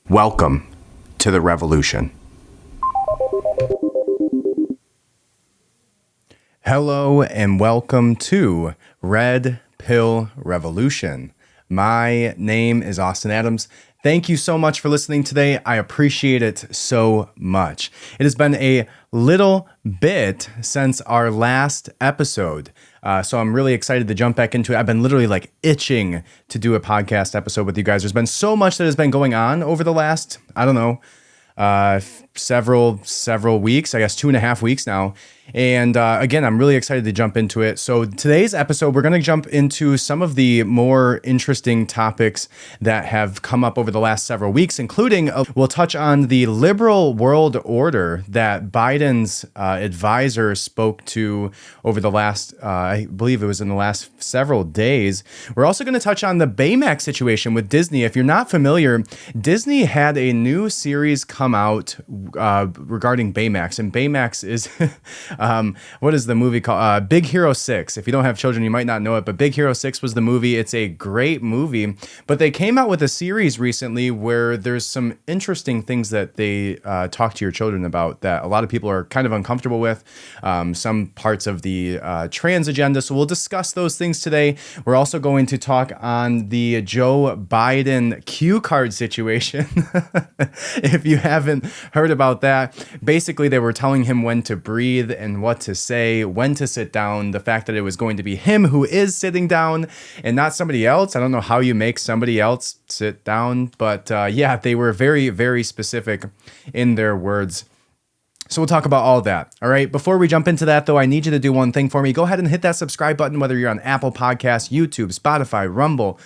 Welcome to the revolution. Hello and welcome to Red Pill Revolution. My name is Austin Adams. Thank you so much for listening today. I appreciate it so much. It has been a little bit since our last episode. So I'm really excited to jump back into it. I've been literally itching to do a podcast episode with you guys. There's been so much that has been going on over the last, several weeks, I guess 2.5 weeks now. And again, I'm really excited to jump into it. So today's episode, we're going to jump into some of the more interesting topics that have come up over the last several weeks, including we'll touch on the liberal world order that Biden's advisor spoke to over the last, I believe it was in the last several days. We're also going to touch on the Baymax situation with Disney. If you're not familiar, Disney had a new series come out regarding Baymax, and Baymax is what is the movie called? Big Hero 6. If you don't have children, you might not know it, but Big Hero 6 was the movie. It's a great movie, but they came out with a series recently where there's some interesting things that they talk to your children about that a lot of people are kind of uncomfortable with, some parts of the trans agenda. So we'll discuss those things today. We're also going to talk on the Joe Biden cue card situation. If you haven't heard about that, basically they were telling him when to breathe and what to say, when to sit down, the fact that it was going to be him who is sitting down and not somebody else. I don't know how you make somebody else sit down, but yeah, they were very, very specific in their words. So we'll talk about all that. All right. Before we jump into that, though, I need you to do one thing for me. Go ahead and hit that subscribe button, whether you're on Apple Podcasts, YouTube, Spotify, Rumble,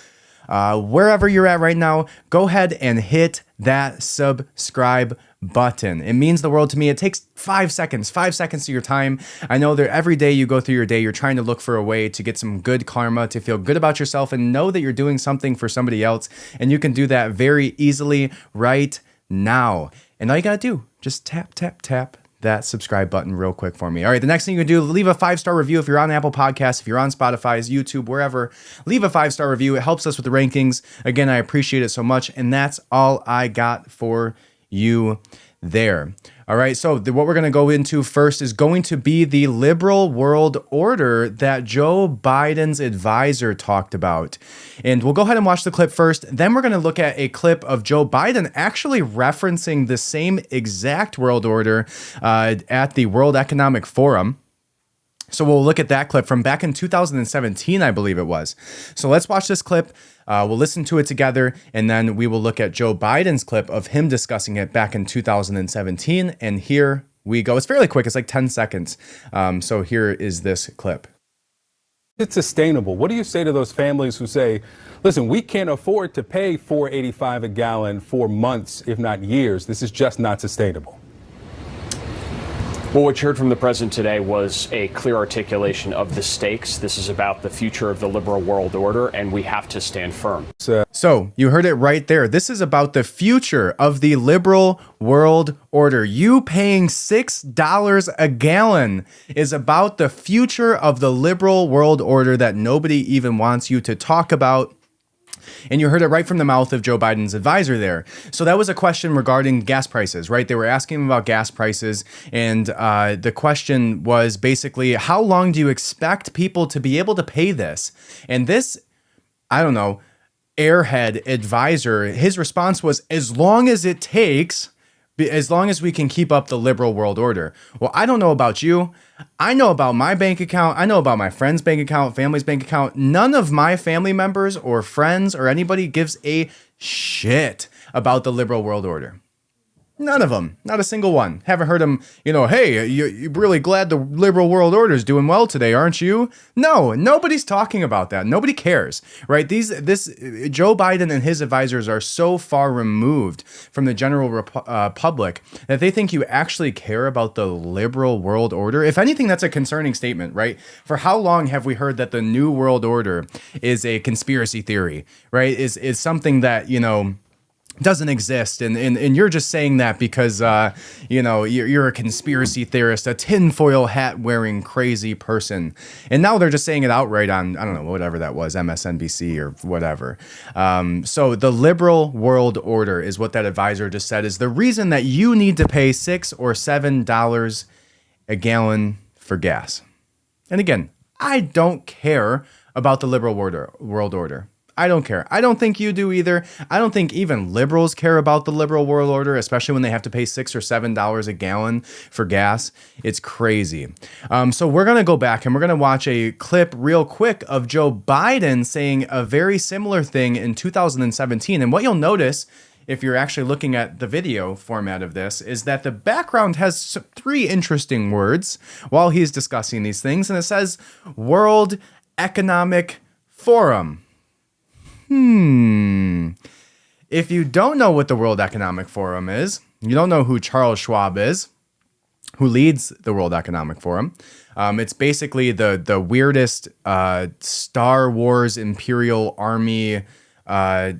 wherever you're at right now. Go ahead and hit that subscribe button. It means the world to me. It takes 5 seconds of your time. I know that every day you go through your day, you're trying to look for a way to get some good karma, to feel good about yourself and know that you're doing something for somebody else. And you can do that very easily right now. And all you got to do, just tap that subscribe button real quick for me. All right, the next thing you can do, leave a 5-star review if you're on Apple Podcasts, if you're on Spotify, YouTube, wherever. Leave a 5-star review. It helps us with the rankings. Again, I appreciate it so much. And that's all I got for you there. All right, so what we're going to go into first is going to be the liberal world order that Joe Biden's advisor talked about. And we'll go ahead and watch the clip first. Then we're going to look at a clip of Joe Biden actually referencing the same exact world order at the World Economic Forum. So we'll look at that clip from back in 2017, I believe it was. So let's watch this clip. We'll listen to it together, and then we will look at Joe Biden's clip of him discussing it back in 2017. And here we go. It's fairly quick. It's like 10 seconds. So here is this clip. It's sustainable. What do you say to those families who say, listen, we can't afford to pay $4.85 a gallon for months, if not years. This is just not sustainable. Well, what you heard from the president today was a clear articulation of the stakes. This is about the future of the liberal world order, and we have to stand firm. So you heard it right there. This is about the future of the liberal world order. You paying $6 a gallon is about the future of the liberal world order that nobody even wants you to talk about. And you heard it right from the mouth of Joe Biden's advisor there. So that was a question regarding gas prices, right? They were asking him about gas prices. And the question was basically, how long do you expect people to be able to pay this? And this, I don't know, airhead advisor, his response was, as long as it takes, as long as we can keep up the liberal world order. Well, I don't know about you. I know about my bank account. I know about my friend's bank account, family's bank account. None of my family members or friends or anybody gives a shit about the liberal world order. None of them. Not a single one. Haven't heard them, hey, you're really glad the liberal world order is doing well today, aren't you? No, nobody's talking about that. Nobody cares, right? Joe Biden and his advisors are so far removed from the general public that they think you actually care about the liberal world order. If anything, that's a concerning statement, right? For how long have we heard that the new world order is a conspiracy theory, right? Is something that, doesn't exist, and you're just saying that because you're a conspiracy theorist, a tinfoil hat wearing crazy person, and now they're just saying it outright on, I don't know, whatever that was, MSNBC or whatever. So the liberal world order is what that advisor just said is the reason that you need to pay $6 or $7 a gallon for gas. And again, I don't care about the liberal world order. I don't care. I don't think you do either. I don't think even liberals care about the liberal world order, especially when they have to pay $6 or $7 a gallon for gas. It's crazy. So we're going to go back and we're going to watch a clip real quick of Joe Biden saying a very similar thing in 2017. And what you'll notice, if you're actually looking at the video format of this, is that the background has 3 interesting words while he's discussing these things. And it says World Economic Forum. If you don't know what the World Economic Forum is, you don't know who Charles Schwab is, who leads the World Economic Forum. It's basically the weirdest Star Wars Imperial Army, I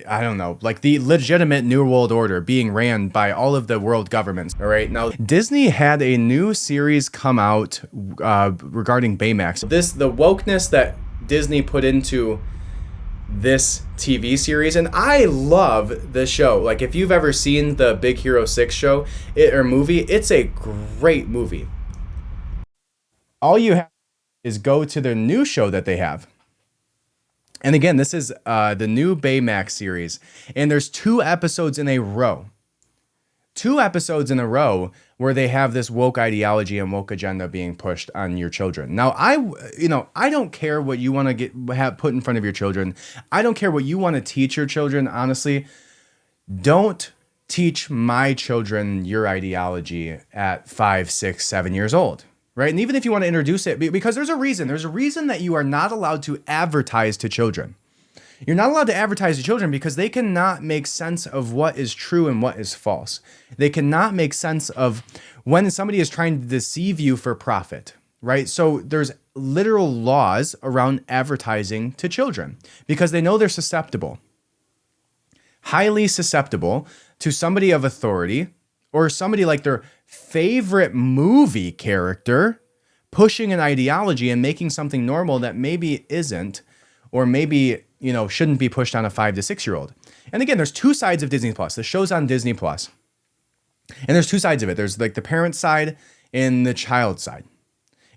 don't know, like the legitimate New World Order being ran by all of the world governments. All right, now Disney had a new series come out regarding Baymax. The wokeness that Disney put into this TV series, and I love the show. Like, if you've ever seen the Big Hero 6 show or movie, it's a great movie. All you have is go to their new show that they have. And again, this is the new Baymax series, and there's 2 episodes in a row. 2 episodes in a row where they have this woke ideology and woke agenda being pushed on your children. Now, I don't care what you want to have put in front of your children. I don't care what you want to teach your children, honestly. Don't teach my children your ideology at 5, 6, 7 years old, right? And even if you want to introduce it, because there's a reason that you are not allowed to advertise to children. You're not allowed to advertise to children because they cannot make sense of what is true and what is false. They cannot make sense of when somebody is trying to deceive you for profit, right? So there's literal laws around advertising to children because they know they're susceptible, highly susceptible to somebody of authority or somebody like their favorite movie character pushing an ideology and making something normal that maybe isn't, or maybe shouldn't be pushed on a 5 to 6 year old. And again, there's 2 sides of Disney Plus. The show's on Disney Plus. And there's 2 sides of it. There's like the parent side and the child side.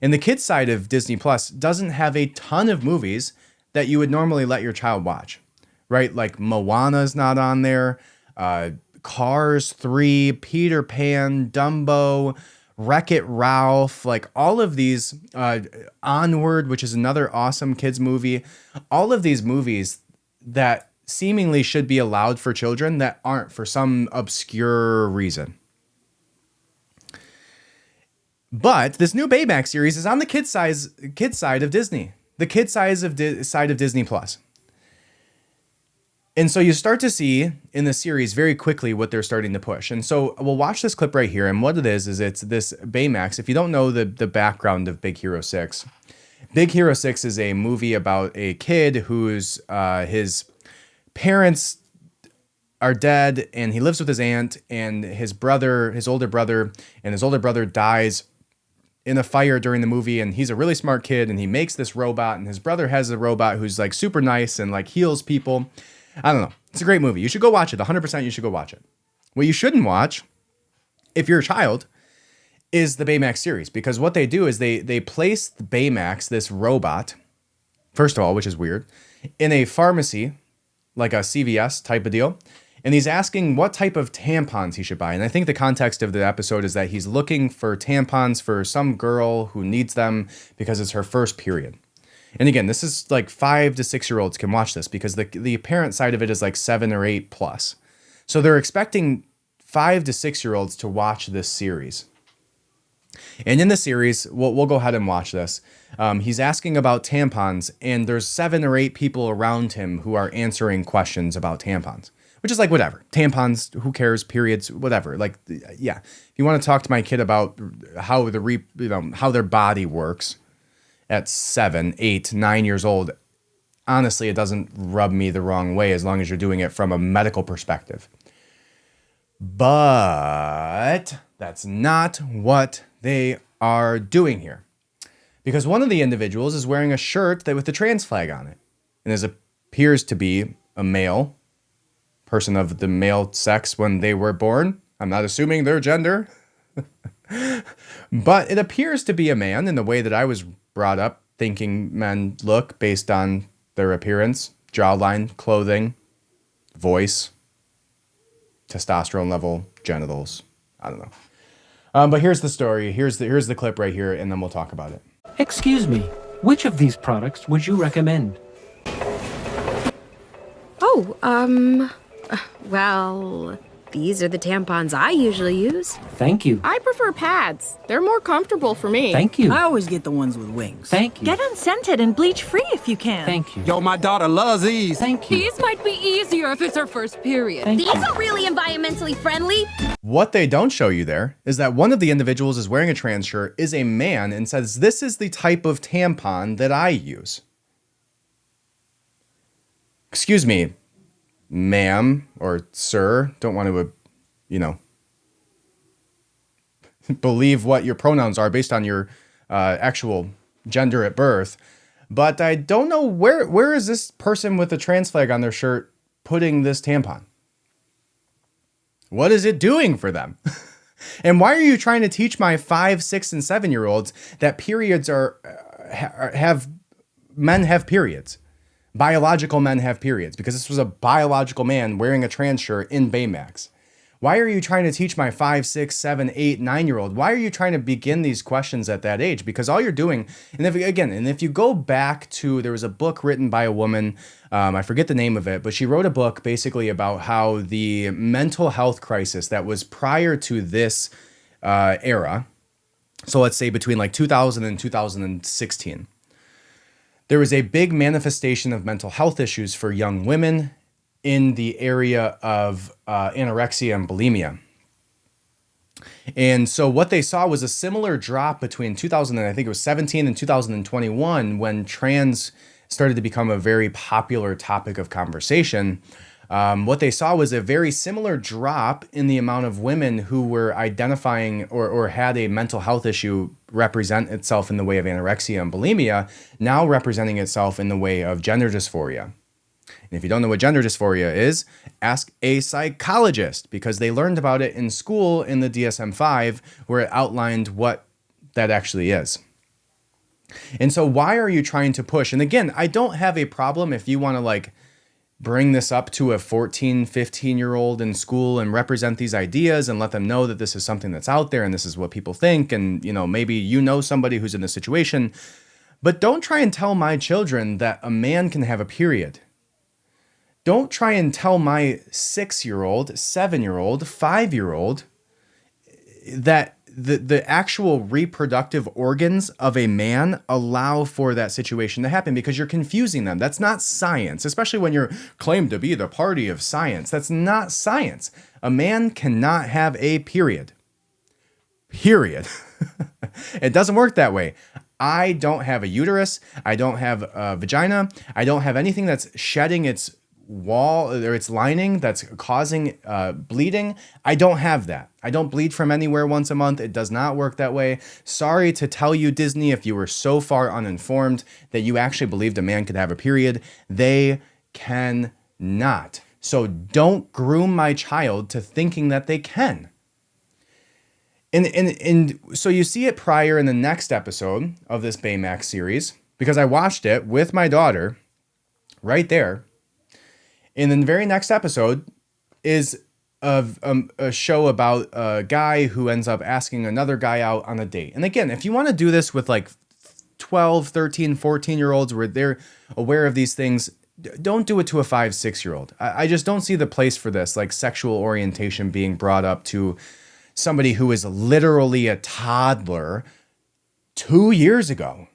And the kids side of Disney Plus doesn't have a ton of movies that you would normally let your child watch, right? Like Moana's not on there. Cars 3, Peter Pan, Dumbo, Wreck-It Ralph, like all of these, Onward, which is another awesome kids movie, all of these movies that seemingly should be allowed for children that aren't for some obscure reason. But this new Baymax series is on the kids side of Disney, the kids side of Disney Plus. And so you start to see in the series very quickly what they're starting to push. And so we'll watch this clip right here. And what it is it's this Baymax. If you don't know the background of Big Hero 6, Big Hero 6 is a movie about a kid whose his parents are dead and he lives with his aunt and his older brother dies in a fire during the movie, and he's a really smart kid and he makes this robot, and his brother has a robot who's like super nice and like heals people. I don't know. It's a great movie. You should go watch it. 100% you should go watch it. What you shouldn't watch, if you're a child, is the Baymax series, because what they do is they place the Baymax, this robot, first of all, which is weird, in a pharmacy, like a CVS type of deal, and he's asking what type of tampons he should buy. And I think the context of the episode is that he's looking for tampons for some girl who needs them because it's her first period. And again, this is like 5 to 6 year olds can watch this because the parent side of it is like 7 or 8 plus. So they're expecting 5 to 6 year olds to watch this series. And in the series, we'll go ahead and watch this. He's asking about tampons, and there's 7 or 8 people around him who are answering questions about tampons, which is like, whatever. Tampons, who cares? Periods, whatever. Like, yeah. If you want to talk to my kid about how how their body works, at 7, 8, 9 years old, honestly, it doesn't rub me the wrong way as long as you're doing it from a medical perspective. But that's not what they are doing here. Because one of the individuals is wearing a shirt with the trans flag on it. And appears to be a male, person of the male sex when they were born. I'm not assuming their gender. But it appears to be a man in the way that I was brought up thinking men look based on their appearance, jawline, clothing, voice, testosterone level, genitals. I don't know. But here's the story. Here's the clip right here, and then we'll talk about it. Excuse me, which of these products would you recommend? Oh, well, these are the tampons I usually use. Thank you. I prefer pads. They're more comfortable for me. Thank you. I always get the ones with wings. Thank you. Get unscented and bleach-free if you can. Thank you. Yo, my daughter loves these. Thank you. These might be easier if it's her first period. Thank These you. are really environmentally friendly. What they don't show you there is that one of the individuals is wearing a trans shirt, is a man, and says, this is the type of tampon that I use. Excuse me, ma'am or sir, don't want to, believe what your pronouns are based on your actual gender at birth. But I don't know where is this person with the trans flag on their shirt putting this tampon? What is it doing for them? And why are you trying to teach my 5, 6, and 7-year-olds that periods men have periods? Biological men have periods, because this was a biological man wearing a trans shirt in Baymax. Why are you trying to teach my 5, 6, 7, 8, 9-year-old? Why are you trying to begin these questions at that age? Because all you're doing, and if you go back to, there was a book written by a woman, I forget the name of it, but she wrote a book basically about how the mental health crisis that was prior to this era, so let's say between like 2000 and 2016, there was a big manifestation of mental health issues for young women in the area of anorexia and bulimia. And so what they saw was a similar drop between 2000 and I think it was 17 and 2021 when trans started to become a very popular topic of conversation. What they saw was a very similar drop in the amount of women who were identifying or had a mental health issue represent itself in the way of anorexia and bulimia, now representing itself in the way of gender dysphoria. And if you don't know what gender dysphoria is, ask a psychologist, because they learned about it in school in the DSM-5, where it outlined what that actually is. And so why are you trying to push? And again, I don't have a problem if you want to bring this up to a 14, 15-year-old in school and represent these ideas and let them know that this is something that's out there and this is what people think. And, maybe somebody who's in this situation, but don't try and tell my children that a man can have a period. Don't try and tell my 6-year-old, 7-year-old, 5-year-old that the actual reproductive organs of a man allow for that situation to happen, because you're confusing them. That's not science, especially when you're claimed to be the party of science. That's not science. A man cannot have a period. Period. It doesn't work that way. I don't have a uterus. I don't have a vagina. I don't have anything that's shedding its wall or its lining that's causing bleeding. I don't have that. I don't bleed from anywhere once a month. It does not work that way. Sorry to tell you, Disney, if you were so far uninformed that you actually believed a man could have a period. They cannot. So don't groom my child to thinking that they can. And so you see it prior in the next episode of this Baymax series, because I watched it with my daughter right there. And then the very next episode is a show about a guy who ends up asking another guy out on a date. And again, if you want to do this with 12, 13, 14-year-olds where they're aware of these things, don't do it to a 5, 6-year-old. I just don't see the place for this, sexual orientation being brought up to somebody who is literally a toddler 2 years ago.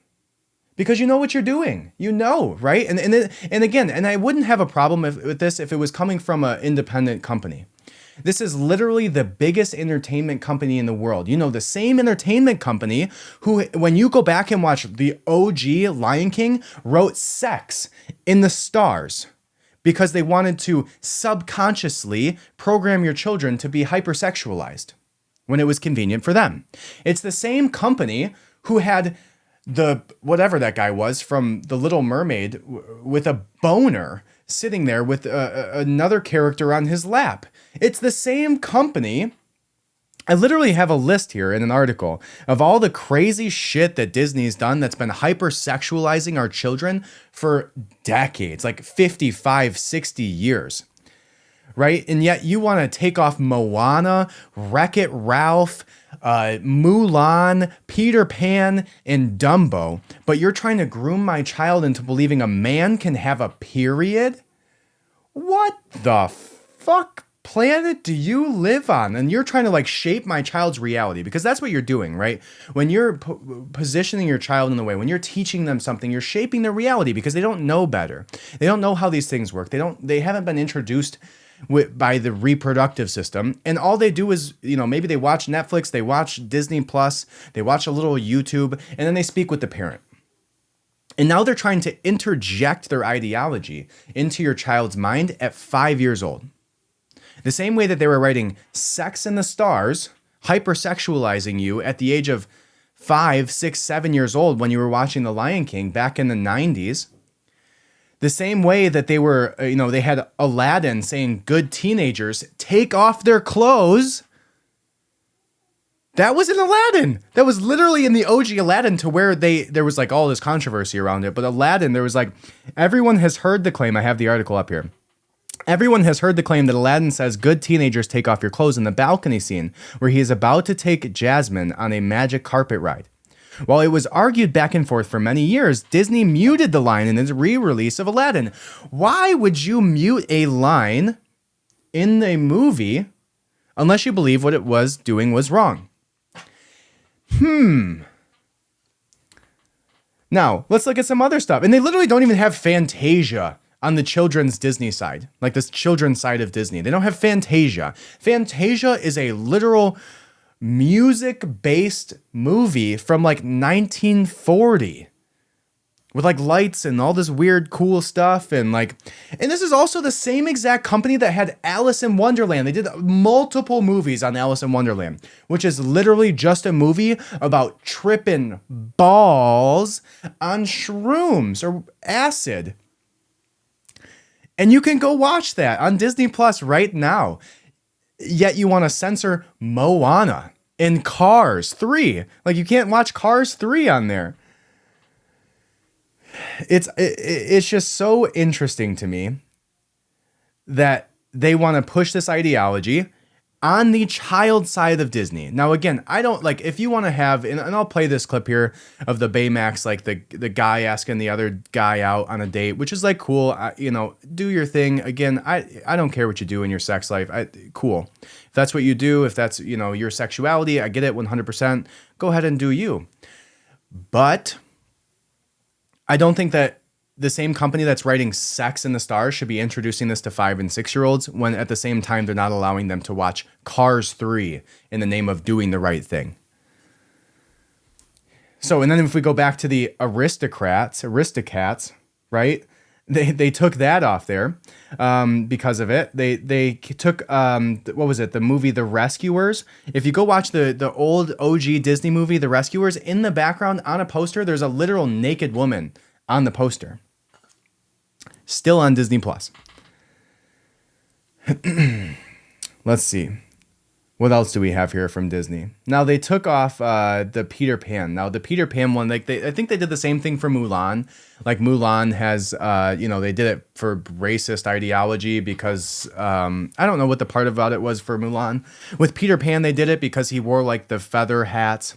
Because you know what you're doing, right? And again, I wouldn't have a problem with this if it was coming from an independent company. This is literally the biggest entertainment company in the world. You know, the same entertainment company who, when you go back and watch the OG Lion King, wrote sex in the stars because they wanted to subconsciously program your children to be hypersexualized when it was convenient for them. It's the same company who had the, whatever that guy was from The Little Mermaid with a boner sitting there with another character on his lap. It's the same company. I literally have a list here in an article of all the crazy shit that Disney's done that's been hypersexualizing our children for decades, like 55, 60 years. Right? And yet you want to take off Moana, Wreck-It Ralph, Mulan, Peter Pan, and Dumbo, but you're trying to groom my child into believing a man can have a period? What the fuck planet do you live on? And you're trying to like shape my child's reality, because that's what you're doing, right? When you're positioning your child in the way, when you're teaching them something, you're shaping their reality because they don't know better. They don't know how these things work. They haven't been introduced by the reproductive system, and all they do is, you know, maybe they watch Netflix, they watch Disney Plus, they watch a little YouTube, and then they speak with the parent. And now they're trying to interject their ideology into your child's mind at 5 years old. The same way that they were writing sex in the stars, hypersexualizing you at the age of 5, 6, 7 years old when you were watching The Lion King back in the 90s. The same way that they were, you know, they had Aladdin saying good teenagers take off their clothes. That was in Aladdin. That was literally in the OG Aladdin, to where there was like all this controversy around it. But Aladdin, there was like, everyone has heard the claim. I have the article up here. Everyone has heard the claim that Aladdin says good teenagers take off your clothes in the balcony scene where he is about to take Jasmine on a magic carpet ride. While it was argued back and forth for many years, Disney muted the line in its re-release of Aladdin. Why would you mute a line in a movie unless you believe what it was doing was wrong? Now, let's look at some other stuff. And they literally don't even have Fantasia on the children's Disney side, like this children's side of Disney. They don't have Fantasia. Fantasia is a literal music-based movie from like 1940 with like lights and all this weird cool stuff, and this is also the same exact company that had Alice in Wonderland. They did multiple movies on Alice in Wonderland, which is literally just a movie about tripping balls on shrooms or acid. And you can go watch that on Disney Plus right now. Yet you want to censor Moana and Cars 3. Like, you can't watch Cars 3 on there. It's just so interesting to me that they want to push this ideology on the child side of Disney. Now, again, I don't like, if you want to have, and I'll play this clip here of the Baymax, like the guy asking the other guy out on a date, which is like cool. Do your thing. Again, I don't care what you do in your sex life. Cool. If that's what you do, if that's, your sexuality, I get it 100%. Go ahead and do you. But I don't think that the same company that's writing Sex in the Stars should be introducing this to 5 and 6 year olds when at the same time they're not allowing them to watch Cars 3 in the name of doing the right thing. So, and then if we go back to the Aristocats, right? They took that off there because of it. They took, what was it? The movie The Rescuers. If you go watch the old OG Disney movie, The Rescuers, in the background on a poster, there's a literal naked woman on the poster. Still on Disney Plus. Let's see. What else do we have here from Disney? Now, they took off the Peter Pan. Now, the Peter Pan one, I think they did the same thing for Mulan. Like, Mulan has, they did it for racist ideology because, I don't know what the part about it was for Mulan. With Peter Pan, they did it because he wore, like, the feather hats.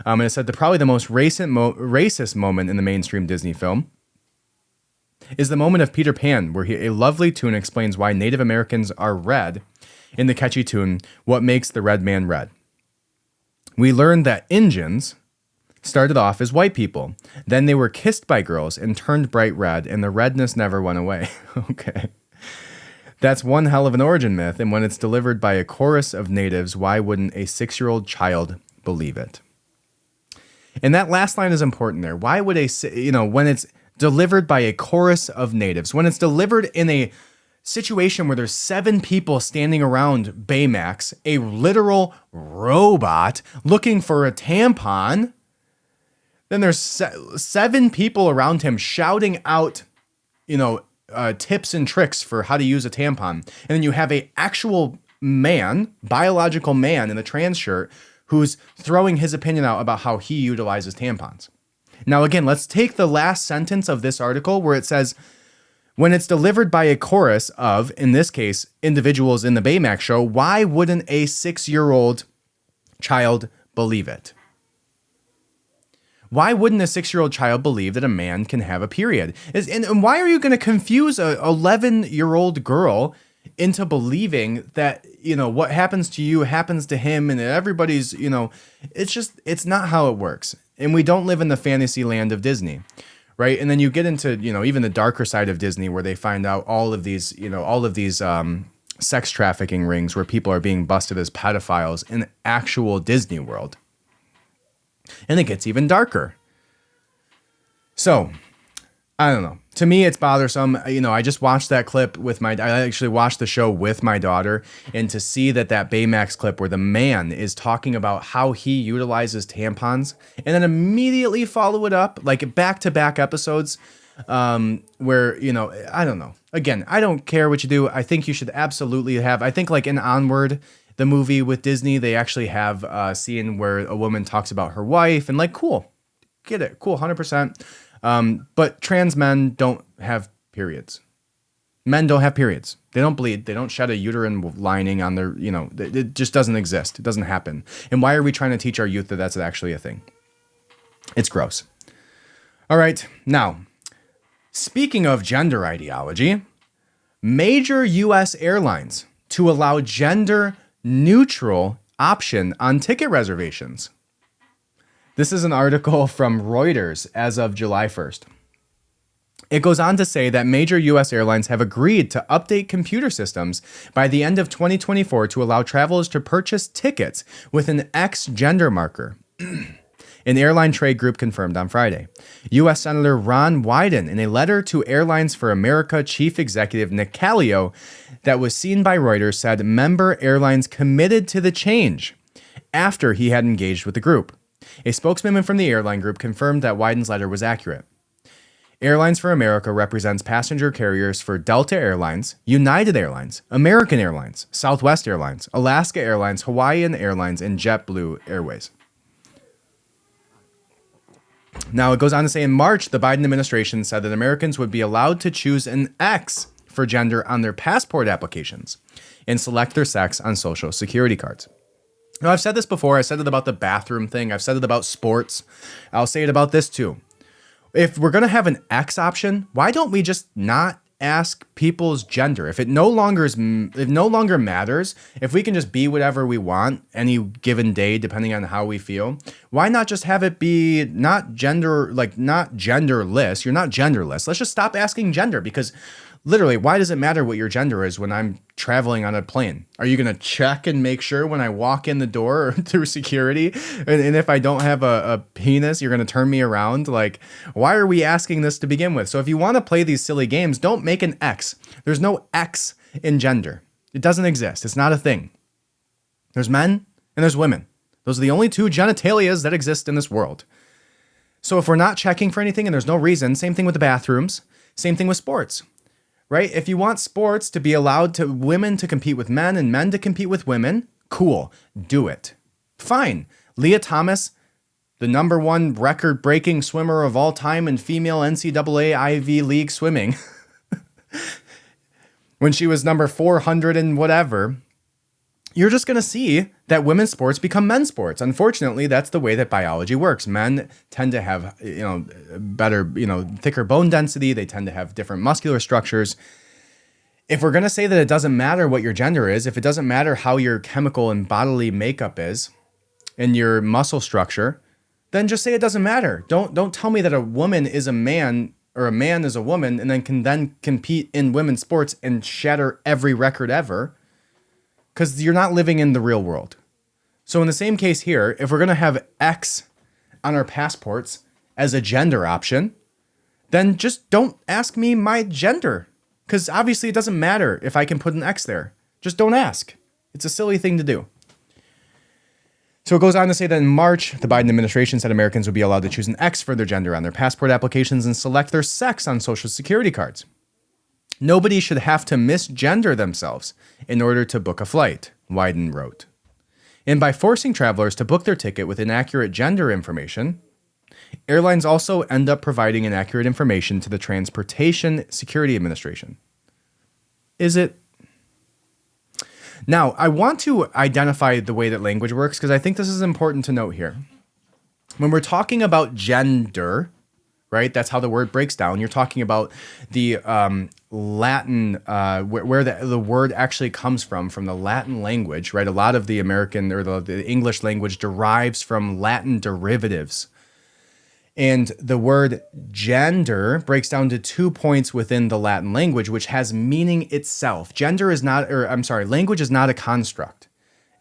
And it said probably the most racist moment in the mainstream Disney film is the moment of Peter Pan, where a lovely tune explains why Native Americans are red in the catchy tune, What Makes the Red Man Red. We learned that Injuns started off as white people. Then they were kissed by girls and turned bright red, and the redness never went away. Okay. That's one hell of an origin myth. And when it's delivered by a chorus of natives, why wouldn't a 6-year-old child believe it? And that last line is important there. Why would when it's delivered by a chorus of natives, when it's delivered in a situation where there's 7 people standing around Baymax, a literal robot looking for a tampon, then there's 7 people around him shouting out, tips and tricks for how to use a tampon. And then you have a actual man, biological man in a trans shirt who's throwing his opinion out about how he utilizes tampons. Now, again, let's take the last sentence of this article where it says, when it's delivered by a chorus of, in this case, individuals in the Baymax show, why wouldn't a 6-year-old child believe it? Why wouldn't a 6-year-old child believe that a man can have a period? And why are you going to confuse a 11-year-old girl into believing that, what happens to you happens to him and everybody's, it's not how it works. And we don't live in the fantasy land of Disney, right? And then you get into, even the darker side of Disney where they find out all of these sex trafficking rings where people are being busted as pedophiles in actual Disney World. And it gets even darker. So, I don't know. To me, it's bothersome. I just watched that clip I actually watched the show with my daughter, and to see that Baymax clip where the man is talking about how he utilizes tampons and then immediately follow it up, like back-to-back episodes, where, I don't know. Again, I don't care what you do. I think you should absolutely have, I think like in Onward, the movie with Disney, they actually have a scene where a woman talks about her wife and cool. Get it. Cool. 100%. But trans men don't have periods. Men don't have periods. They don't bleed. They don't shed a uterine lining on their, it just doesn't exist. It doesn't happen. And why are we trying to teach our youth that that's actually a thing? It's gross. All right. Now, speaking of gender ideology, major U.S. airlines to allow gender neutral option on ticket reservations. This is an article from Reuters as of July 1st. It goes on to say that major U.S. airlines have agreed to update computer systems by the end of 2024 to allow travelers to purchase tickets with an X gender marker. An airline trade group confirmed on Friday. U.S. Senator Ron Wyden, in a letter to Airlines for America Chief Executive Nick Callio that was seen by Reuters, said member airlines committed to the change after he had engaged with the group. A spokesman from the airline group confirmed that Wyden's letter was accurate. Airlines for America represents passenger carriers for Delta Airlines, United Airlines, American Airlines, Southwest Airlines, Alaska Airlines, Hawaiian Airlines, and JetBlue Airways. Now, it goes on to say in March, the Biden administration said that Americans would be allowed to choose an X for gender on their passport applications and select their sex on Social Security cards. Now, I've said this before. I said it about the bathroom thing. I've said it about sports. I'll say it about this too. If we're going to have an X option, why don't we just not ask people's gender? If it no longer matters, if we can just be whatever we want any given day, depending on how we feel, why not just have it be not genderless? You're not genderless. Let's just stop asking gender, because literally, why does it matter what your gender is when I'm traveling on a plane? Are you going to check and make sure when I walk in the door through security? And if I don't have a penis, you're going to turn me around? Like, why are we asking this to begin with? So if you want to play these silly games, don't make an X. There's no X in gender. It doesn't exist. It's not a thing. There's men and there's women. Those are the only two genitalias that exist in this world. So if we're not checking for anything and there's no reason, same thing with the bathrooms, same thing with sports. Right? If you want sports to be allowed to women to compete with men and men to compete with women, cool, do it. Fine. Leah Thomas, the #1 record-breaking swimmer of all time in female NCAA Ivy League swimming, when she was number 400 and whatever, you're just going to see that women's sports become men's sports. Unfortunately, that's the way that biology works. Men tend to have, better, thicker bone density. They tend to have different muscular structures. If we're going to say that it doesn't matter what your gender is, if it doesn't matter how your chemical and bodily makeup is and your muscle structure, then just say it doesn't matter. Don't tell me that a woman is a man or a man is a woman and then can compete in women's sports and shatter every record ever, because you're not living in the real world. So in the same case here, if we're going to have X on our passports as a gender option, then just don't ask me my gender, because obviously it doesn't matter if I can put an X there. Just don't ask. It's a silly thing to do. So it goes on to say that in March, the Biden administration said Americans would be allowed to choose an X for their gender on their passport applications and select their sex on Social Security cards. Nobody should have to misgender themselves in order to book a flight, Wyden wrote. And by forcing travelers to book their ticket with inaccurate gender information, airlines also end up providing inaccurate information to the Transportation Security Administration. Is it? Now, I want to identify the way that language works because I think this is important to note here. When we're talking about gender, right, that's how the word breaks down. You're talking about the Latin, where the word actually comes from the Latin language, right? A lot of the American or the English language derives from Latin derivatives. And the word gender breaks down to 2 points within the Latin language, which has meaning itself. Language is not a construct,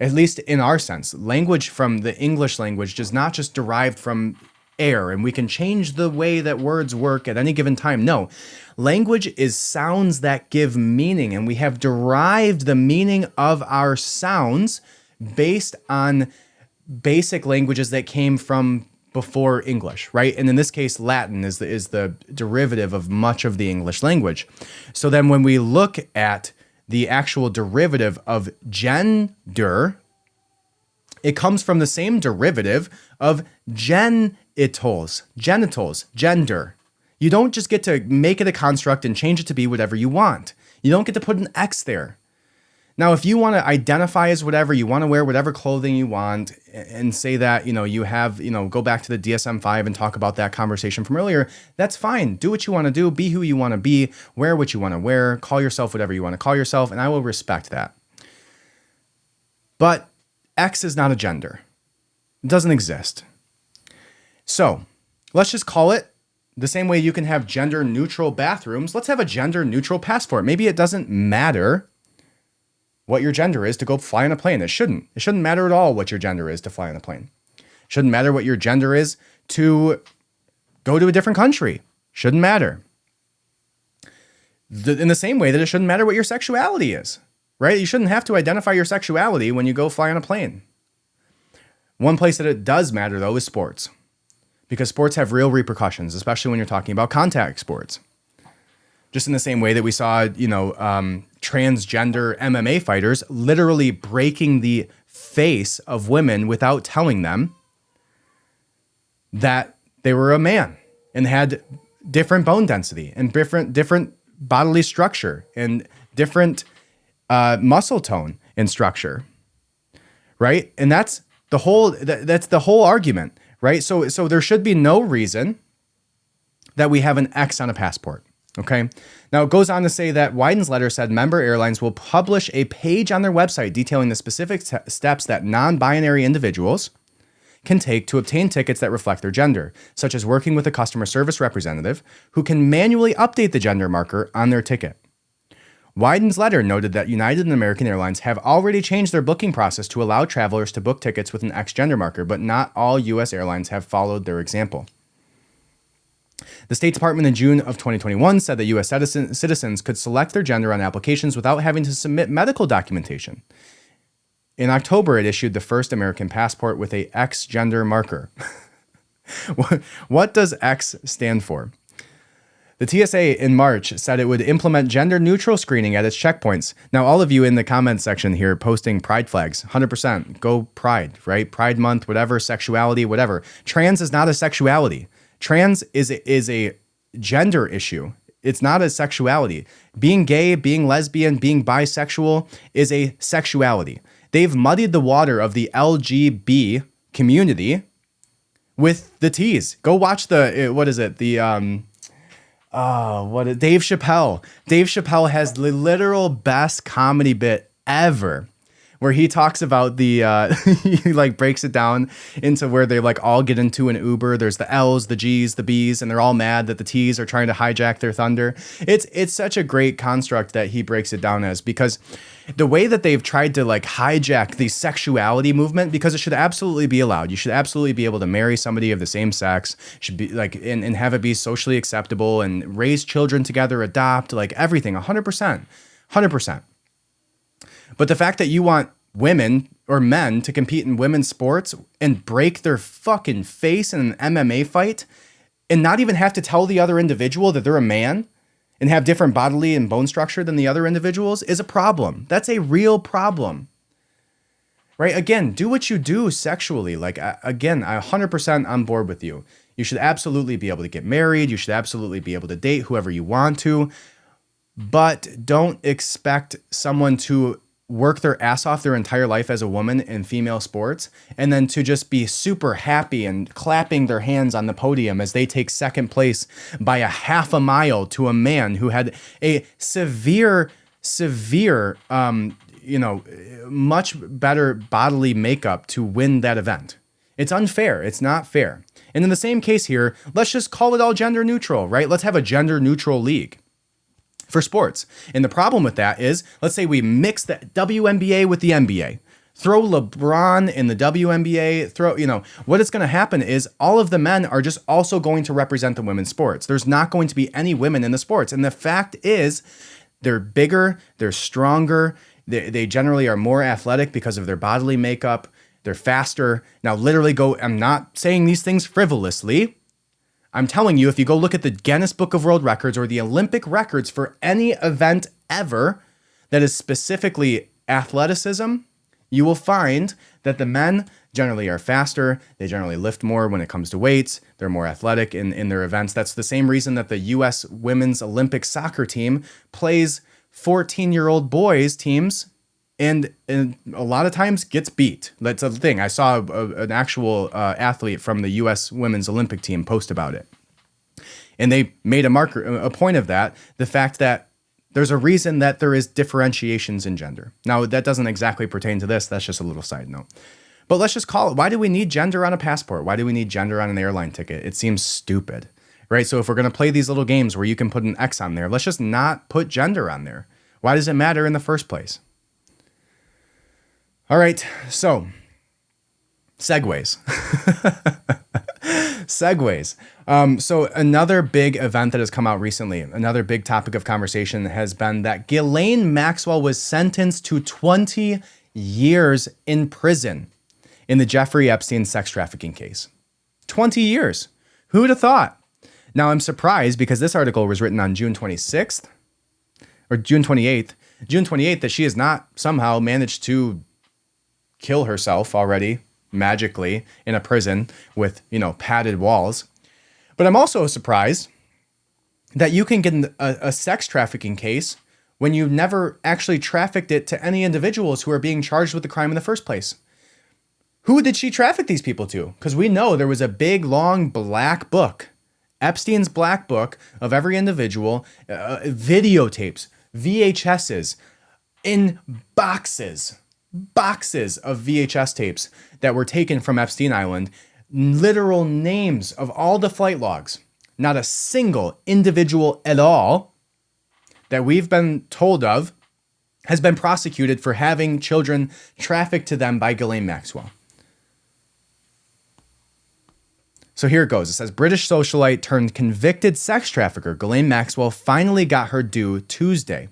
at least in our sense. Language from the English language does not just derive from air, and we can change the way that words work at any given time. No, language is sounds that give meaning, and we have derived the meaning of our sounds based on basic languages that came from before English, right? And in this case, Latin is the derivative of much of the English language. So then when we look at the actual derivative of gender, it comes from the same derivative of genitals, gender. You don't just get to make it a construct and change it to be whatever you want. You don't get to put an X there. Now, if you want to identify as whatever, you want to wear whatever clothing you want and say that, you have, go back to the DSM-5 and talk about that conversation from earlier, that's fine. Do what you want to do. Be who you want to be. Wear what you want to wear. Call yourself whatever you want to call yourself, and I will respect that. But X is not a gender. It doesn't exist. So let's just call it the same way you can have gender-neutral bathrooms. Let's have a gender-neutral passport. Maybe it doesn't matter what your gender is to go fly on a plane. It shouldn't. It shouldn't matter at all what your gender is to fly on a plane. It shouldn't matter what your gender is to go to a different country. Shouldn't matter. In the same way that it shouldn't matter what your sexuality is, right? You shouldn't have to identify your sexuality when you go fly on a plane. One place that it does matter, though, is sports, because sports have real repercussions, especially when you're talking about contact sports. Just in the same way that we saw, transgender MMA fighters literally breaking the face of women without telling them that they were a man and had different bone density and different bodily structure and different muscle tone and structure, right? And that's the whole argument, right? So there should be no reason that we have an X on a passport. Okay. Now it goes on to say that Wyden's letter said member airlines will publish a page on their website detailing the specific steps that non-binary individuals can take to obtain tickets that reflect their gender, such as working with a customer service representative who can manually update the gender marker on their ticket. Wyden's letter noted that United and American Airlines have already changed their booking process to allow travelers to book tickets with an X gender marker, but not all U.S. airlines have followed their example. The State Department in June of 2021 said that U.S. citizens could select their gender on applications without having to submit medical documentation. In October, it issued the first American passport with a X gender marker. What does X stand for? The TSA in March said it would implement gender-neutral screening at its checkpoints. Now, all of you in the comments section here posting pride flags, 100%, go pride, right? Pride month, whatever, sexuality, whatever. Trans is not a sexuality. Trans is a gender issue. It's not a sexuality. Being gay, being lesbian, being bisexual is a sexuality. They've muddied the water of the LGB community with the T's. Go watch Dave Chappelle. Dave Chappelle has the literal best comedy bit ever where he talks about the he like breaks it down into where they like all get into an Uber. There's the L's, the G's, the B's, and they're all mad that the T's are trying to hijack their thunder. It's such a great construct that he breaks it down as, because the way that they've tried to like hijack the sexuality movement, because it should absolutely be allowed. You should absolutely be able to marry somebody of the same sex, should be like, and have it be socially acceptable, and raise children together, adopt, like everything, 100%, 100%. But the fact that you want women or men to compete in women's sports and break their fucking face in an MMA fight and not even have to tell the other individual that they're a man and have different bodily and bone structure than the other individuals is a problem. That's a real problem. Right? Again, do what you do sexually. Like, again, I'm 100% on board with you. You should absolutely be able to get married. You should absolutely be able to date whoever you want to. But don't expect someone to work their ass off their entire life as a woman in female sports and then to just be super happy and clapping their hands on the podium as they take second place by a half a mile to a man who had a severe, much better bodily makeup to win that event. It's unfair. It's not fair. And in the same case here, let's just call it all gender neutral, right? Let's have a gender neutral league for sports. And the problem with that is, let's say we mix the WNBA with the NBA. Throw LeBron in the WNBA, what is going to happen is all of the men are just also going to represent the women's sports. There's not going to be any women in the sports. And the fact is, they're bigger, they're stronger, they generally are more athletic because of their bodily makeup, they're faster. Now, literally I'm not saying these things frivolously. I'm telling you, if you go look at the Guinness Book of World Records or the Olympic records for any event ever that is specifically athleticism, you will find that the men generally are faster. They generally lift more when it comes to weights. They're more athletic in their events. That's the same reason that the U.S. women's Olympic soccer team plays 14-year-old boys teams and a lot of times gets beat. That's the thing. I saw an actual athlete from the U.S. women's Olympic team post about it. And they made a point of that, the fact that there's a reason that there is differentiations in gender. Now, that doesn't exactly pertain to this. That's just a little side note. But let's just call it, why do we need gender on a passport? Why do we need gender on an airline ticket? It seems stupid, right? So if we're going to play these little games where you can put an X on there, let's just not put gender on there. Why does it matter in the first place? All right, so segues. So another big event that has come out recently, another big topic of conversation has been that Ghislaine Maxwell was sentenced to 20 years in prison in the Jeffrey Epstein sex trafficking case. 20 years. Who would have thought? Now, I'm surprised because this article was written on June 26th or June 28th. June 28th, that she has not somehow managed to kill herself already magically in a prison with, padded walls. But I'm also surprised that you can get a sex trafficking case when you never actually trafficked it to any individuals who are being charged with the crime in the first place. Who did she traffic these people to? Because we know there was a big, long black book, Epstein's black book of every individual, videotapes, VHSs, in boxes of VHS tapes that were taken from Epstein Island, literal names of all the flight logs, not a single individual at all that we've been told of has been prosecuted for having children trafficked to them by Ghislaine Maxwell. So here it goes. It says, British socialite turned convicted sex trafficker Ghislaine Maxwell finally got her due Tuesday,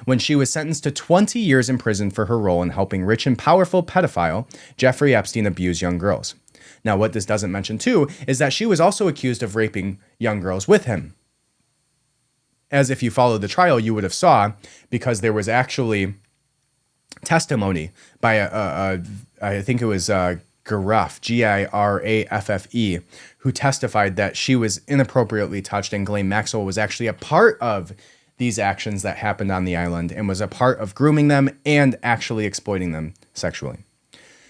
when she was sentenced to 20 years in prison for her role in helping rich and powerful pedophile Jeffrey Epstein abuse young girls. Now, what this doesn't mention too is that she was also accused of raping young girls with him. As if you followed the trial, you would have saw, because there was actually testimony by I think it was Giraffe, Giraffe, who testified that she was inappropriately touched and Ghislaine Maxwell was actually a part of these actions that happened on the island and was a part of grooming them and actually exploiting them sexually.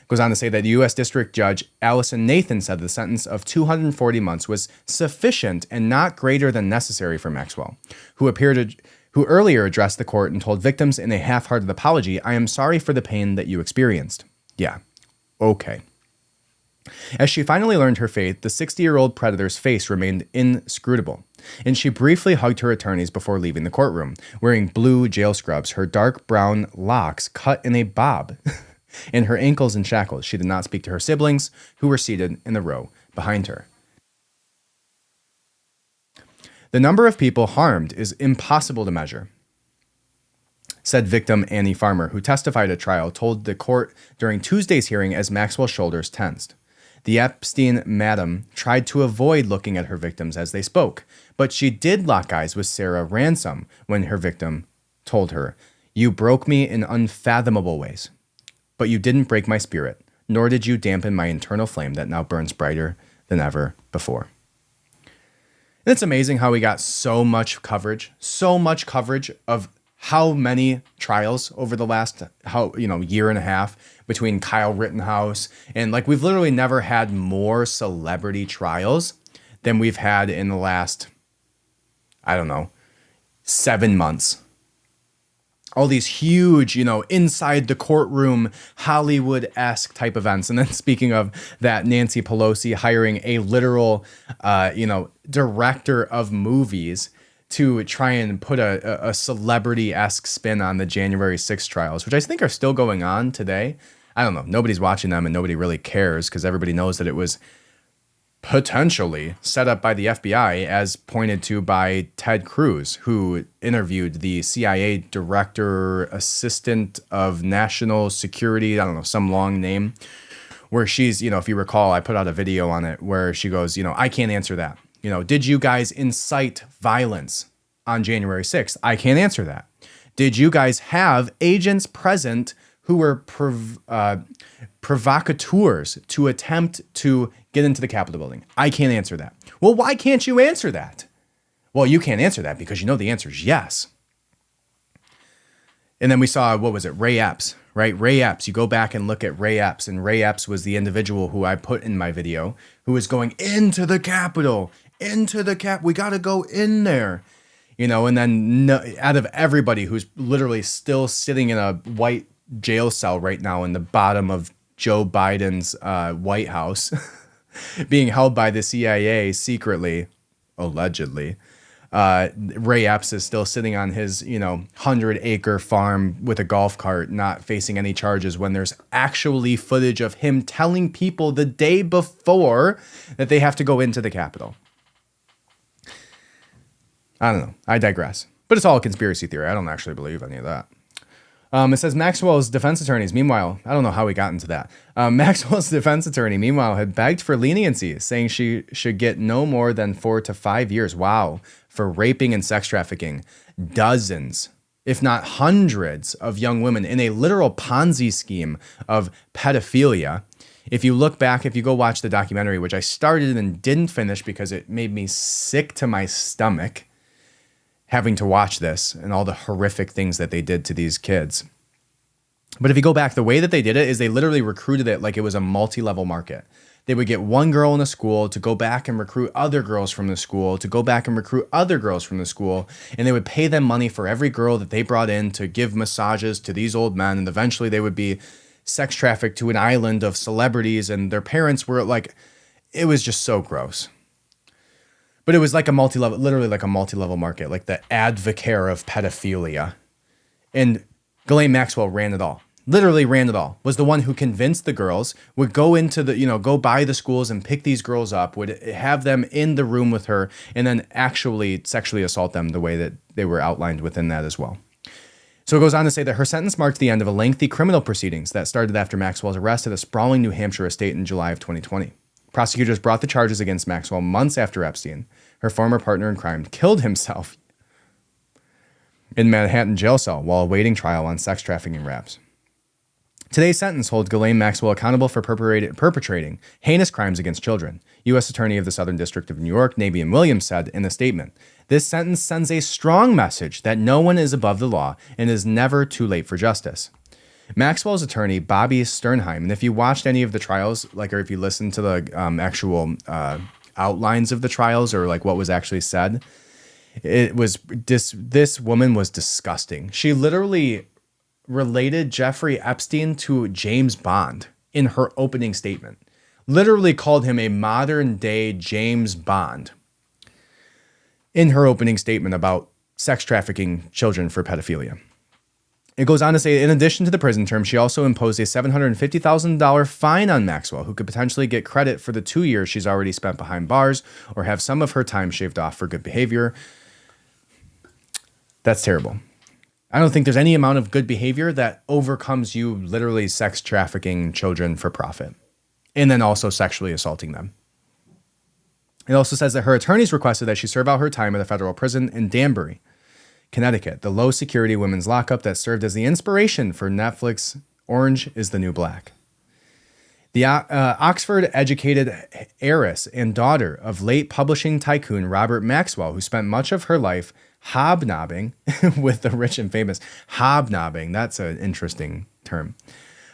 Goes on to say that U.S. District Judge Allison Nathan said the sentence of 240 months was sufficient and not greater than necessary for Maxwell, who appeared who earlier addressed the court and told victims in a half-hearted apology, "I am sorry for the pain that you experienced." Yeah, okay. As she finally learned her fate, the 60-year-old predator's face remained inscrutable, and she briefly hugged her attorneys before leaving the courtroom, wearing blue jail scrubs, her dark brown locks cut in a bob, and her ankles in shackles. She did not speak to her siblings, who were seated in the row behind her. The number of people harmed is impossible to measure, said victim Annie Farmer, who testified at trial, told the court during Tuesday's hearing as Maxwell's shoulders tensed. The Epstein madam tried to avoid looking at her victims as they spoke, but she did lock eyes with Sarah Ransom when her victim told her, "You broke me in unfathomable ways, but you didn't break my spirit, nor did you dampen my internal flame that now burns brighter than ever before." And it's amazing how we got so much coverage of how many trials over the last year and a half between Kyle Rittenhouse and we've literally never had more celebrity trials than we've had in the last 7 months. All these huge, inside the courtroom, Hollywood-esque type events. And then speaking of that, Nancy Pelosi hiring a literal, director of movies to try and put a celebrity-esque spin on the January 6th trials, which I think are still going on today. I don't know. Nobody's watching them and nobody really cares because everybody knows that it was potentially set up by the FBI, as pointed to by Ted Cruz, who interviewed the CIA Director Assistant of National Security, I don't know, some long name, where she's, if you recall, I put out a video on it where she goes, I can't answer that. Did you guys incite violence on January 6th? I can't answer that. Did you guys have agents present who were provocateurs to attempt to get into the Capitol building? I can't answer that. Well, why can't you answer that? Well, you can't answer that because the answer is yes. And then we saw, Ray Epps, right? Ray Epps, you go back and look at Ray Epps, and Ray Epps was the individual who I put in my video who was going into the Capitol, we got to go in there. And then out of everybody who's literally still sitting in a white jail cell right now in the bottom of Joe Biden's White House, being held by the CIA secretly, allegedly, Ray Epps is still sitting on his, 100-acre farm with a golf cart, not facing any charges, when there's actually footage of him telling people the day before that they have to go into the Capitol. I don't know. I digress. But it's all a conspiracy theory. I don't actually believe any of that. It says Maxwell's defense attorneys, meanwhile, I don't know how we got into that. Maxwell's defense attorney, meanwhile, had begged for leniency, saying she should get no more than 4 to 5 years. Wow. For raping and sex trafficking dozens, if not hundreds, of young women in a literal Ponzi scheme of pedophilia. If you look back, if you go watch the documentary, which I started and didn't finish because it made me sick to my stomach, having to watch this and all the horrific things that they did to these kids. But if you go back, the way that they did it is they literally recruited it like it was a multi-level market. They would get one girl in a school to go back and recruit other girls from the school, to go back and recruit other girls from the school, and they would pay them money for every girl that they brought in to give massages to these old men, and eventually they would be sex trafficked to an island of celebrities, and their parents were it was just so gross. But it was like literally like a multi-level market, like the advocare of pedophilia. And Ghislaine Maxwell ran it all. Literally ran it all. Was the one who convinced the girls, would go into go by the schools and pick these girls up, would have them in the room with her, and then actually sexually assault them the way that they were outlined within that as well. So it goes on to say that her sentence marked the end of a lengthy criminal proceedings that started after Maxwell's arrest at a sprawling New Hampshire estate in July of 2020. Prosecutors brought the charges against Maxwell months after Epstein, her former partner in crime, killed himself in Manhattan jail cell while awaiting trial on sex trafficking raps. Today's sentence holds Ghislaine Maxwell accountable for perpetrating heinous crimes against children, U.S. Attorney of the Southern District of New York, Navian Williams, said in a statement. This sentence sends a strong message that no one is above the law and is never too late for justice. Maxwell's attorney, Bobby Sternheim, and if you watched any of the trials, or if you listened to the actual outlines of the trials or what was actually said, This woman was disgusting. She literally related Jeffrey Epstein to James Bond in her opening statement. Literally called him a modern day James Bond in her opening statement about sex trafficking children for pedophilia. It goes on to say, in addition to the prison term, she also imposed a $750,000 fine on Maxwell, who could potentially get credit for the 2 years she's already spent behind bars or have some of her time shaved off for good behavior. That's terrible. I don't think there's any amount of good behavior that overcomes you literally sex trafficking children for profit and then also sexually assaulting them. It also says that her attorneys requested that she serve out her time at a federal prison in Danbury, Connecticut, the low-security women's lockup that served as the inspiration for Netflix Orange is the New Black. The Oxford-educated heiress and daughter of late publishing tycoon Robert Maxwell, who spent much of her life hobnobbing with the rich and famous. Hobnobbing, that's an interesting term,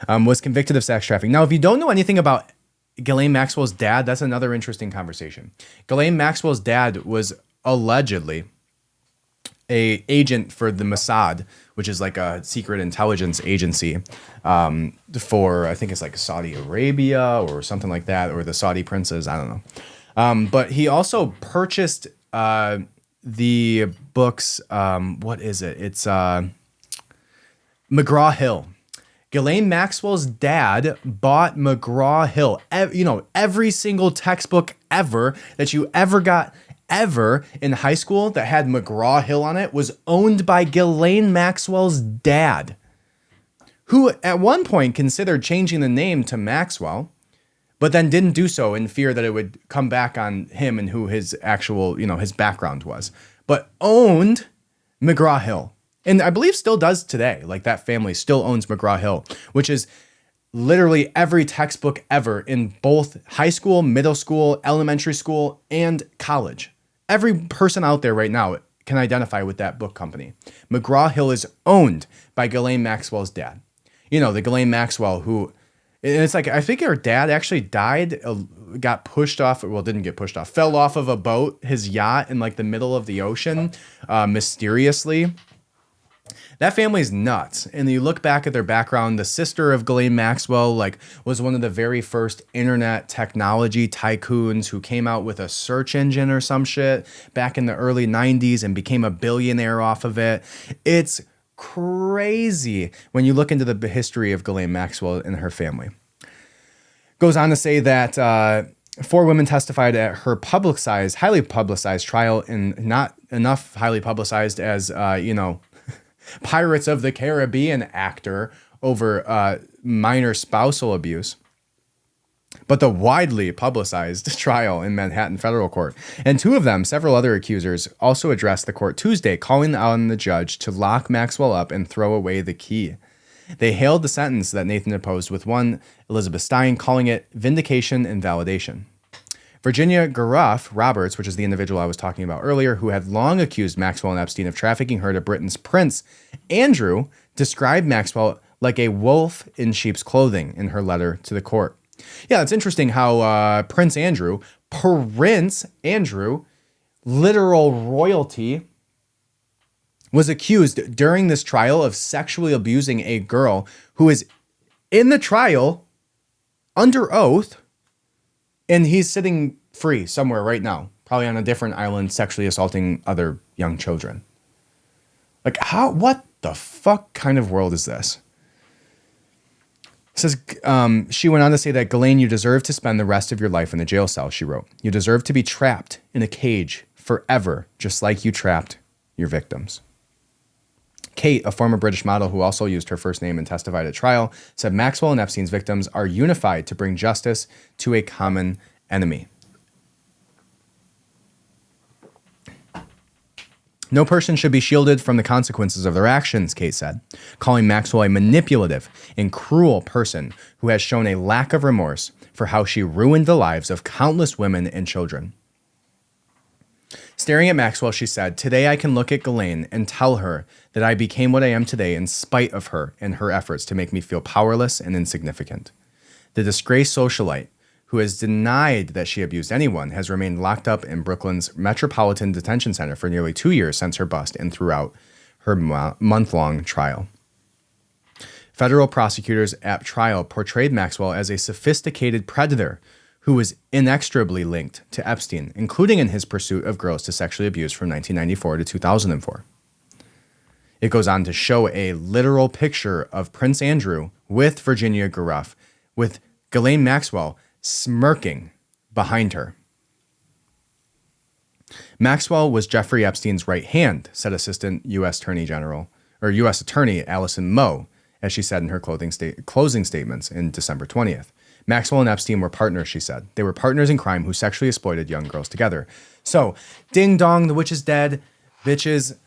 was convicted of sex trafficking. Now, if you don't know anything about Ghislaine Maxwell's dad, that's another interesting conversation. Ghislaine Maxwell's dad was allegedly a agent for the Mossad, which is like a secret intelligence agency for, I think it's like Saudi Arabia or something like that, or the Saudi princes, I don't know. But he also purchased the books, what is it? It's McGraw-Hill. Ghislaine Maxwell's dad bought McGraw-Hill. Every single textbook ever that you ever got ever in high school that had McGraw-Hill on it was owned by Ghislaine Maxwell's dad, who at one point considered changing the name to Maxwell, but then didn't do so in fear that it would come back on him and who his actual, his background was, but owned McGraw-Hill. And I believe still does today. Like that family still owns McGraw-Hill, which is literally every textbook ever in both high school, middle school, elementary school, and college. Every person out there right now can identify with that book company. McGraw-Hill is owned by Ghislaine Maxwell's dad. The Ghislaine Maxwell who, and it's like, I think her dad actually died, got pushed off, well, didn't get pushed off, fell off of a boat, his yacht in like the middle of the ocean, mysteriously. That family's nuts. And you look back at their background, the sister of Ghislaine Maxwell was one of the very first internet technology tycoons who came out with a search engine or some shit back in the early 90s and became a billionaire off of it. It's crazy when you look into the history of Ghislaine Maxwell and her family. Goes on to say that 4 women testified at her highly publicized trial, and not enough highly publicized as, Pirates of the Caribbean actor over minor spousal abuse, but the widely publicized trial in Manhattan federal court. And 2 of them, several other accusers, also addressed the court Tuesday, calling on the judge to lock Maxwell up and throw away the key. They hailed the sentence that Nathan imposed, with one, Elizabeth Stein, calling it vindication and validation. Virginia Garuff Roberts, which is the individual I was talking about earlier, who had long accused Maxwell and Epstein of trafficking her to Britain's Prince Andrew, described Maxwell like a wolf in sheep's clothing in her letter to the court. Yeah, it's interesting how Prince Andrew, literal royalty, was accused during this trial of sexually abusing a girl who is in the trial under oath. And he's sitting free somewhere right now, probably on a different island, sexually assaulting other young children. Like, what the fuck kind of world is this? It says, she went on to say that, Ghislaine, you deserve to spend the rest of your life in a jail cell, she wrote. You deserve to be trapped in a cage forever, just like you trapped your victims. Kate, a former British model who also used her first name and testified at trial, said Maxwell and Epstein's victims are unified to bring justice to a common enemy. No person should be shielded from the consequences of their actions, Kate said, calling Maxwell a manipulative and cruel person who has shown a lack of remorse for how she ruined the lives of countless women and children. Staring at Maxwell, she said, today I can look at Ghislaine and tell her that I became what I am today in spite of her and her efforts to make me feel powerless and insignificant. The disgraced socialite who has denied that she abused anyone, has remained locked up in Brooklyn's Metropolitan Detention Center for nearly 2 years since her bust and throughout her month-long trial. Federal prosecutors at trial portrayed Maxwell as a sophisticated predator who was inextricably linked to Epstein, including in his pursuit of girls to sexually abuse from 1994 to 2004. It goes on to show a literal picture of Prince Andrew with Virginia Giuffre, with Ghislaine Maxwell smirking behind her. Maxwell was Jeffrey Epstein's right hand, said Assistant U.S. Attorney Allison Moe, as she said in her closing statements in December 20th. Maxwell and Epstein were partners, she said. They were partners in crime who sexually exploited young girls together. So, ding dong, the witch is dead. Bitches,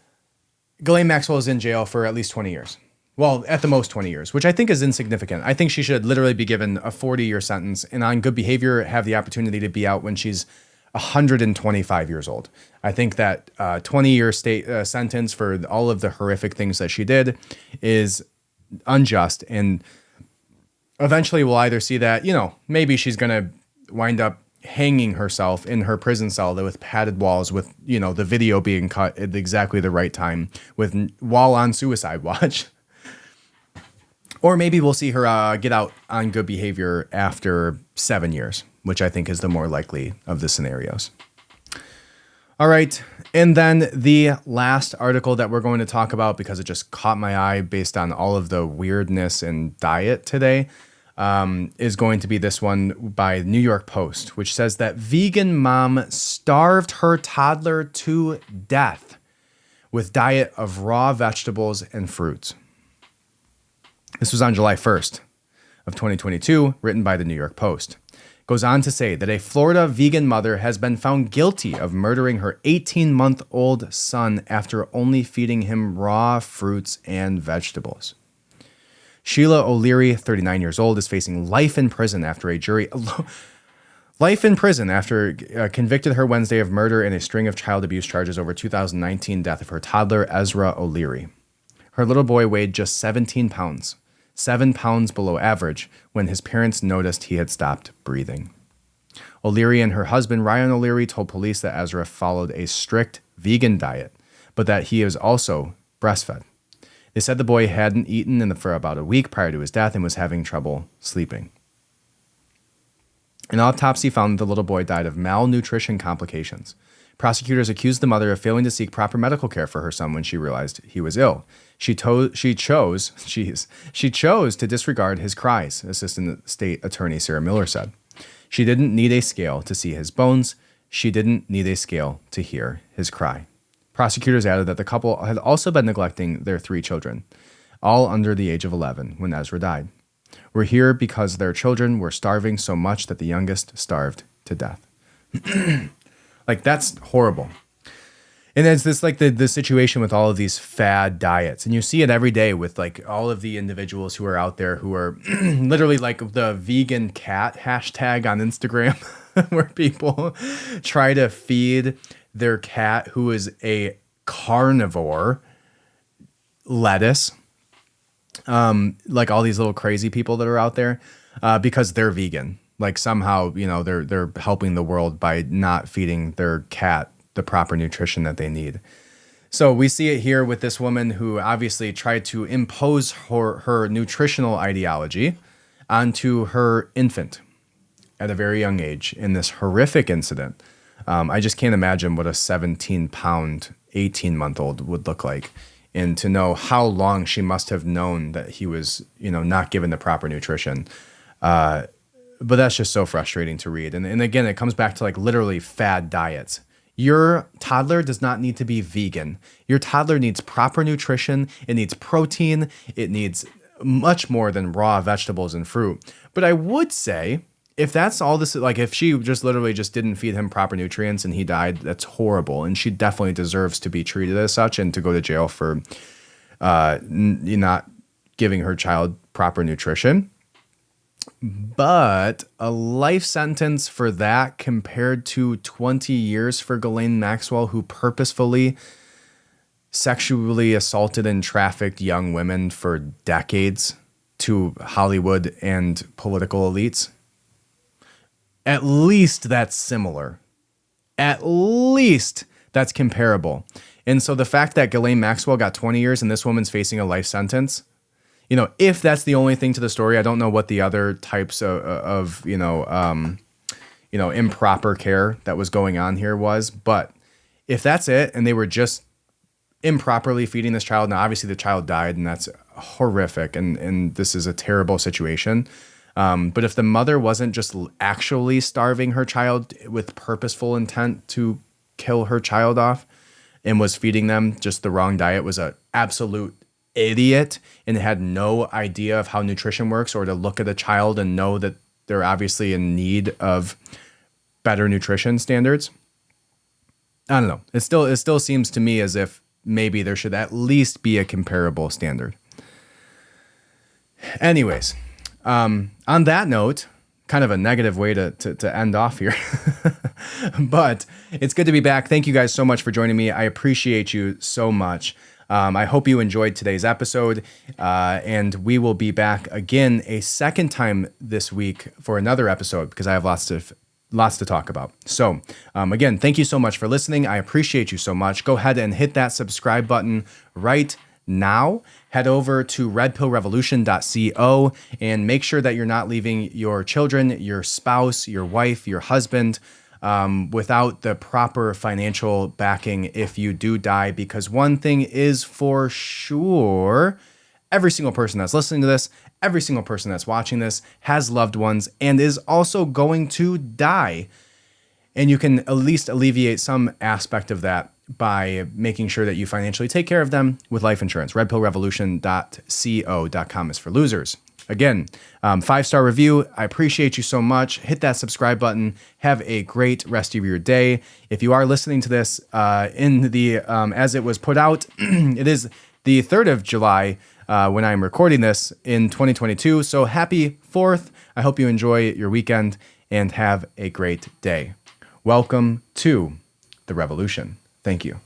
Ghislaine Maxwell is in jail for at least 20 years. Well, at the most 20 years, which I think is insignificant. I think she should literally be given a 40-year sentence and on good behavior have the opportunity to be out when she's 125 years old. I think that 20-year sentence for all of the horrific things that she did is unjust, and eventually we'll either see that, maybe she's going to wind up hanging herself in her prison cell with padded walls with, the video being cut at exactly the right time while on suicide watch. Or maybe we'll see her get out on good behavior after 7 years, which I think is the more likely of the scenarios. All right. And then the last article that we're going to talk about, because it just caught my eye based on all of the weirdness in diet today, is going to be this one by New York Post, which says that vegan mom starved her toddler to death with diet of raw vegetables and fruits. This was on July 1st of 2022, written by the New York Post. Goes on to say that a Florida vegan mother has been found guilty of murdering her 18-month-old son after only feeding him raw fruits and vegetables. Sheila O'Leary, 39 years old, is facing life in prison after convicted her Wednesday of murder and a string of child abuse charges over 2019 death of her toddler, Ezra O'Leary. Her little boy weighed just 17 pounds, 7 pounds below average, when his parents noticed he had stopped breathing. O'Leary and her husband, Ryan O'Leary, told police that Ezra followed a strict vegan diet, but that he was also breastfed. They said the boy hadn't eaten for about a week prior to his death and was having trouble sleeping. An autopsy found the little boy died of malnutrition complications. Prosecutors accused the mother of failing to seek proper medical care for her son when she realized he was ill. She chose to disregard his cries, Assistant State Attorney Sarah Miller said. She didn't need a scale to see his bones. She didn't need a scale to hear his cry. Prosecutors added that the couple had also been neglecting their 3 children, all under the age of 11, when Ezra died. We're here because their children were starving so much that the youngest starved to death. That's horrible. And it's this the situation with all of these fad diets. And you see it every day with all of the individuals who are out there who are literally the vegan cat hashtag on Instagram, where people try to feed their cat, who is a carnivore, lettuce. All these little crazy people that are out there because they're vegan. Somehow, they're helping the world by not feeding their cat the proper nutrition that they need. So we see it here with this woman who obviously tried to impose her nutritional ideology onto her infant at a very young age in this horrific incident. I just can't imagine what a 17-pound, 18-month-old would look like. And to know how long she must have known that he was, not given the proper nutrition. But that's just so frustrating to read. And again, it comes back to literally fad diets. Your toddler does not need to be vegan. Your toddler needs proper nutrition. It needs protein. It needs much more than raw vegetables and fruit. But I would say, if that's all this, if she just literally just didn't feed him proper nutrients and he died, that's horrible. And she definitely deserves to be treated as such and to go to jail for not giving her child proper nutrition. But a life sentence for that compared to 20 years for Ghislaine Maxwell, who purposefully sexually assaulted and trafficked young women for decades to Hollywood and political elites. At least that's similar. At least that's comparable. And so the fact that Ghislaine Maxwell got 20 years and this woman's facing a life sentence, if that's the only thing to the story, I don't know what the other types of improper care that was going on here was. But if that's it, and they were just improperly feeding this child, now obviously the child died, and that's horrific, and this is a terrible situation. But if the mother wasn't just actually starving her child with purposeful intent to kill her child off and was feeding them just the wrong diet, was an absolute idiot and had no idea of how nutrition works, or to look at a child and know that they're obviously in need of better nutrition standards. I don't know. It still seems to me as if maybe there should at least be a comparable standard. Anyways, on that note, kind of a negative way to end off here, but it's good to be back. Thank you guys so much for joining me. I appreciate you so much. I hope you enjoyed today's episode, and we will be back again a second time this week for another episode, because I have lots to talk about. So again, thank you so much for listening. I appreciate you so much. Go ahead and hit that subscribe button right now. Head over to redpillrevolution.co and make sure that you're not leaving your children, your spouse, your wife, your husband without the proper financial backing if you do die. Because one thing is for sure, every single person that's listening to this, every single person that's watching this has loved ones and is also going to die. And you can at least alleviate some aspect of that by making sure that you financially take care of them with life insurance. redpillrevolution.co.com is for losers. Again, 5-star review. I appreciate you so much. Hit that subscribe button. Have a great rest of your day. If you are listening to this in the as it was put out, it is the 3rd of July when I'm recording this in 2022. So happy 4th. I hope you enjoy your weekend and have a great day. Welcome to the revolution. Thank you.